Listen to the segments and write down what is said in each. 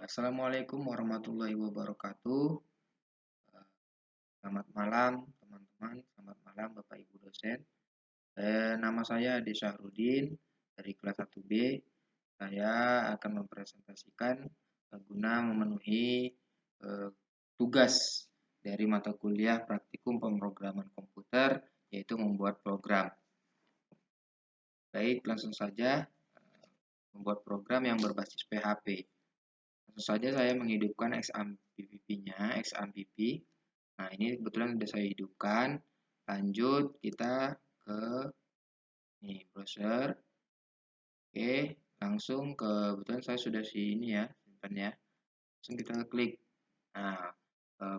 Assalamualaikum warahmatullahi wabarakatuh. Eh, Selamat malam teman-teman, selamat malam Bapak Ibu dosen. Nama saya Ade Syahrudin dari kelas 1B. Saya akan mempresentasikan guna memenuhi eh, tugas dari mata kuliah praktikum pemrograman komputer, yaitu membuat program. Baik, langsung saja membuat program yang berbasis PHP. Langsung saja saya menghidupkan XAMPP-nya, XAMPP. Nah, ini kebetulan sudah saya hidupkan. Lanjut kita ke browser. Oke, langsung kebetulan saya sudah sini ya, simpan ya. Langsung kita klik. Nah,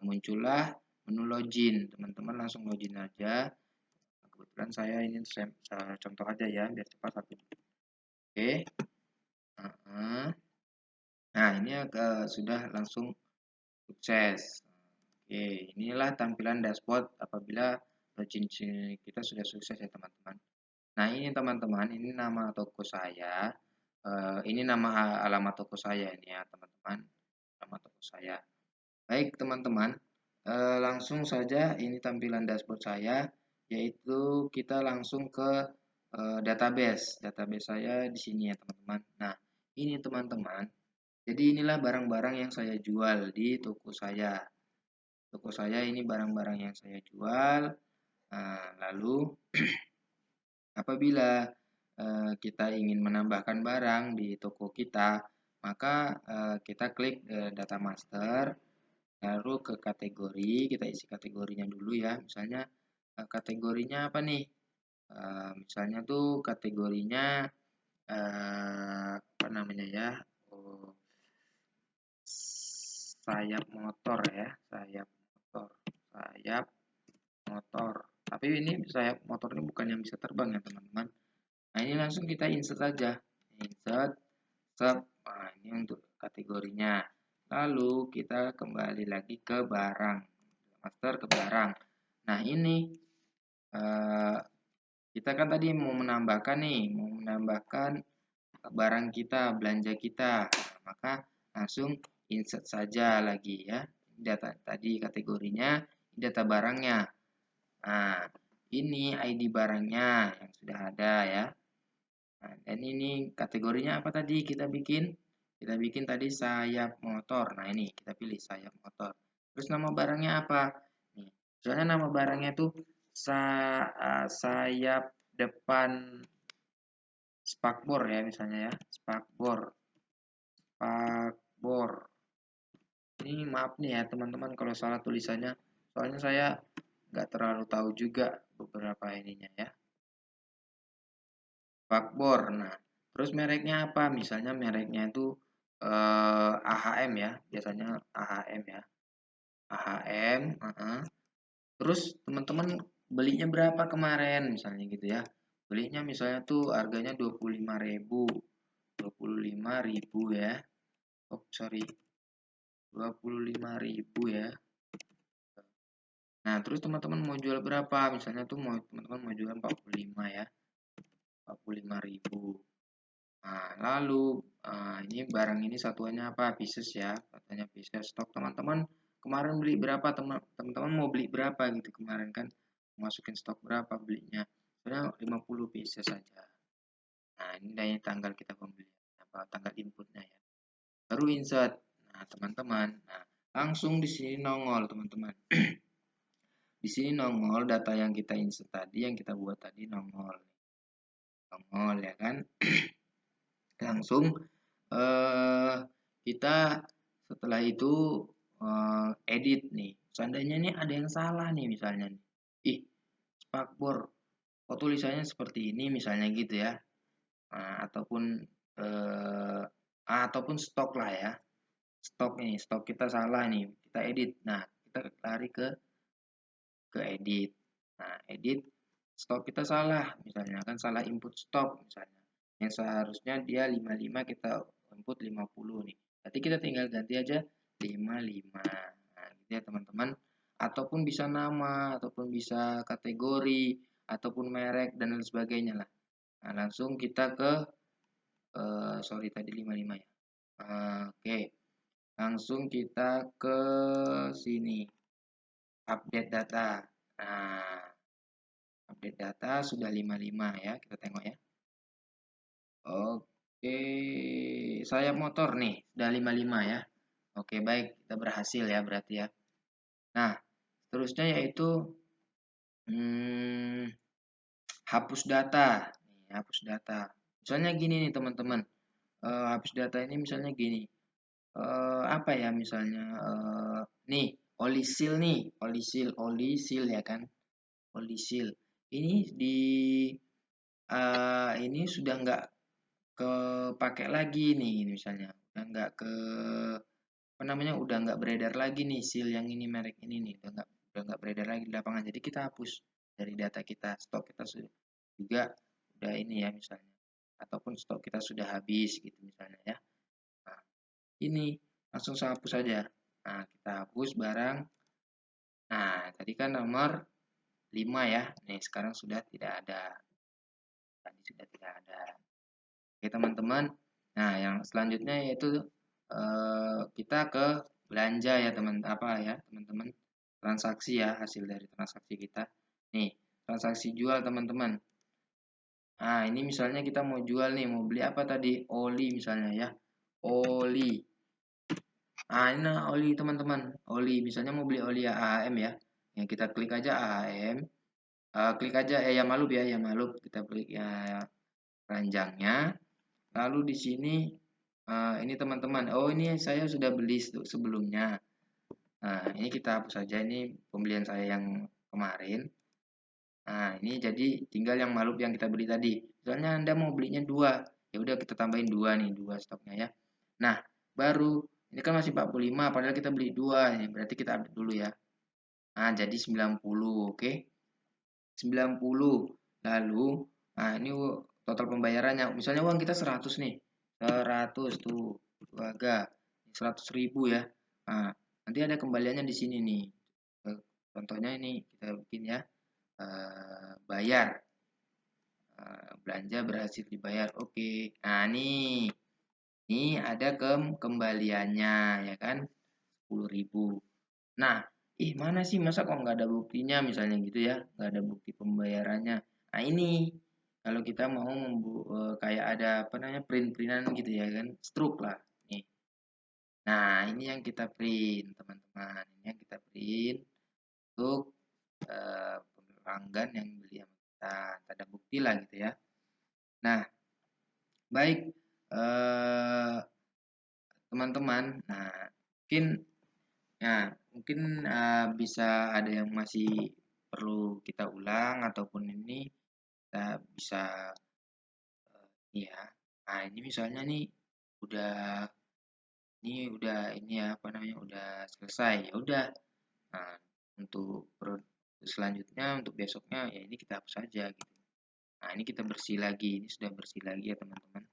muncullah menu login. Teman-teman langsung login aja. Kebetulan saya ini saya contoh aja ya, biar cepat satu. Oke. Nah, ini sudah langsung sukses. Oke, inilah tampilan dashboard apabila login kita sudah sukses ya teman-teman. Nah, ini teman-teman, ini nama toko saya. Ini nama alamat toko saya ini ya teman-teman. Alamat toko saya. Baik teman-teman, langsung saja ini tampilan dashboard saya, yaitu kita langsung ke database. Database saya di sini ya teman-teman. Nah, ini teman-teman. Jadi inilah barang-barang yang saya jual di toko saya. Toko saya ini barang-barang yang saya jual. Nah, lalu apabila kita ingin menambahkan barang di toko kita, maka kita klik data master, lalu ke kategori, kita isi kategorinya dulu ya. Misalnya kategorinya apa nih? Misalnya tuh kategorinya apa namanya ya? Oh, sayap motor ya, sayap motor, sayap motor. Tapi ini sayap motor ini bukan yang bisa terbang ya teman-teman. Nah, ini langsung kita insert saja. Insert, sub. Nah, ini untuk kategorinya. Lalu kita kembali lagi ke barang. Master ke barang. Nah, ini kita kan tadi mau menambahkan nih, mau menambahkan barang kita, belanja kita. Nah, maka langsung insert saja lagi ya. Data tadi kategorinya, data barangnya. Nah, ini ID barangnya yang sudah ada ya. Nah, dan ini kategorinya apa tadi kita bikin? Kita bikin tadi sayap motor. Nah, ini kita pilih sayap motor. Terus nama barangnya apa? Nih, soalnya nama barangnya tuh sayap depan spakbor ya misalnya ya. Spakbor. Spakbor. Ini maaf nih ya teman-teman kalau salah tulisannya. Soalnya saya nggak terlalu tahu juga beberapa ininya ya. Spakbor. Nah, terus mereknya apa? Misalnya mereknya itu AHM ya, biasanya AHM ya. AHM, Terus teman-teman belinya berapa kemarin misalnya gitu ya. Belinya misalnya tuh harganya 25.000. 25.000 ya. Oh, sorry. 25.000 ya. Nah, terus teman-teman mau jual berapa? Misalnya tuh teman-teman mau jual 45 ya. 45.000. Nah, lalu ini barang ini satuannya apa? Pieces ya, satuannya pieces. Stok teman-teman kemarin beli berapa? Teman-teman mau beli berapa gitu kemarin kan? Masukin stok berapa belinya? Sebenarnya 50 pieces saja. Nah, ini dari tanggal kita pembelian, apa tanggal inputnya ya. Baru insert. Nah, teman-teman, nah langsung di sini nongol teman-teman. Di sini nongol data yang kita insert tadi, yang kita buat tadi nongol. Nongol ya kan? Langsung kita setelah itu edit nih. Seandainya nih ada yang salah nih misalnya nih. Ih, spakbor kok tulisannya seperti ini misalnya gitu ya. Nah, ataupun stok lah ya. Stok nih, stok kita salah nih, kita edit. Nah, kita lari ke edit. Nah, edit stok kita salah misalnya kan salah input stok misalnya. Yang seharusnya dia 55 kita input 50 nih. Berarti kita tinggal ganti aja 55. Nah, gitu ya teman-teman. Ataupun bisa nama, ataupun bisa kategori, ataupun merek dan lain sebagainya lah. Nah, langsung kita ke sorry tadi 55 ya. Oke. langsung kita ke sini, update data. Nah, update data sudah 55 ya, kita tengok ya. Oke, saya motor nih, sudah 55 ya. Oke, baik, kita berhasil ya berarti ya. Nah, seterusnya yaitu hapus data. Nih, hapus data. Misalnya gini nih teman-teman, hapus data ini misalnya gini. Apa ya misalnya, nih, olisil nih, olisil ya kan, olisil. Ini ini sudah nggak kepake lagi nih misalnya, udah nggak apa namanya, udah nggak beredar lagi nih seal yang ini, merek ini nih, udah nggak beredar lagi di lapangan. Jadi kita hapus dari data kita, stok kita sudah juga udah ini ya misalnya, ataupun stok kita sudah habis gitu misalnya ya. Nah, ini langsung saya hapus saja. Nah, kita hapus barang. Nah, tadi kan nomor 5 ya. Nih, sekarang sudah tidak ada. Tadi sudah tidak ada. Oke, teman-teman. Nah, yang selanjutnya yaitu kita ke belanja ya, teman-teman. Transaksi ya, hasil dari transaksi kita. Nih, transaksi jual, teman-teman. Nah, ini misalnya kita mau jual nih, mau beli apa tadi? Oli misalnya ya. Oli. Nah, ini oli teman-teman. Oli, misalnya mau beli oli AHM ya. Yang kita klik aja AHM. Klik aja ya Malup ya, ya Malup. Kita klik ya keranjangnya. Lalu di sini ini teman-teman. Oh, ini saya sudah beli sebelumnya. Nah, ini kita hapus saja, ini pembelian saya yang kemarin. Nah, ini jadi tinggal yang Malup yang kita beli tadi. Soalnya Anda mau belinya 2. Ya udah kita tambahin 2 nih, 2 stoknya ya. Nah, baru ini kan masih 45 padahal kita beli 2 nih. Berarti kita update dulu ya. Nah, jadi 90, oke. 90. Lalu, nah ini total pembayarannya. Misalnya uang kita 100 nih. 100 tuh, agak 100.000 ya. Nah, nanti ada kembaliannya di sini nih. Contohnya ini kita bikin ya. Bayar. Belanja berhasil dibayar. Oke. Nah, nih. Ini ada kembaliannya ya kan. 10.000. Nah, mana sih, masa kok nggak ada buktinya misalnya gitu ya, nggak ada bukti pembayarannya. Nah, ini kalau kita mau kayak ada apa namanya, print-printan gitu ya kan, struk lah nih. Nah, ini yang kita print teman-teman, ini yang kita print untuk pelanggan yang beli sama kita, ada bukti lah gitu ya. Nah, baik teman-teman. Nah, mungkin bisa ada yang masih perlu kita ulang, ataupun ini kita bisa ya. Nah, ini misalnya nih udah ini ya apa namanya, udah selesai. Ya udah. Nah, untuk selanjutnya, untuk besoknya ya ini kita hapus saja gitu. Nah, ini kita bersih lagi. Ini sudah bersih lagi ya, teman-teman.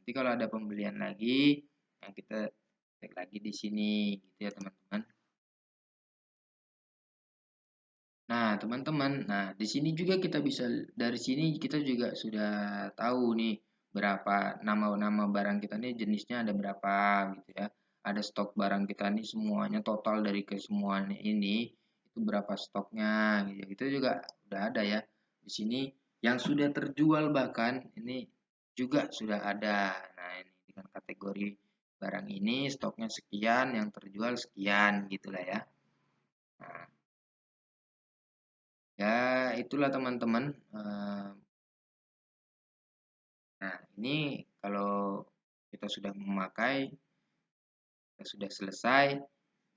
Nanti kalau ada pembelian lagi, yang kita cek lagi di sini gitu ya, teman-teman. Nah, teman-teman, di sini juga kita bisa, dari sini kita juga sudah tahu nih berapa nama-nama barang kita nih, jenisnya ada berapa gitu ya. Ada stok barang kita nih semuanya, total dari kesemuanya ini itu berapa stoknya gitu. Itu juga udah ada ya. Di sini yang sudah terjual bahkan ini juga sudah ada. Nah, ini dengan kategori barang ini stoknya sekian, yang terjual sekian gitulah ya. Nah, ya, itulah teman-teman. Nah, ini kalau kita sudah memakai, kita sudah selesai.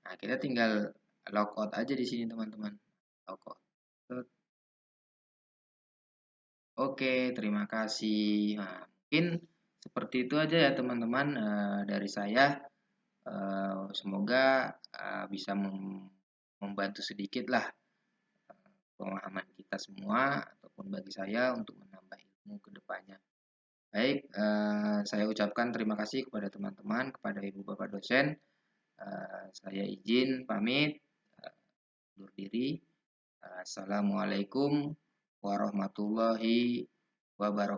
Nah, kita tinggal logout aja di sini, teman-teman. Logout. Oke, terima kasih. Nah, mungkin seperti itu aja ya, teman-teman, dari saya. Semoga bisa membantu sedikit lah pemahaman kita semua, ataupun bagi saya untuk menambah ilmu ke depannya. Baik, saya ucapkan terima kasih kepada teman-teman, kepada Ibu Bapak dosen. Saya izin pamit, undur diri. Assalamualaikum warahmatullahi wabarakatuh.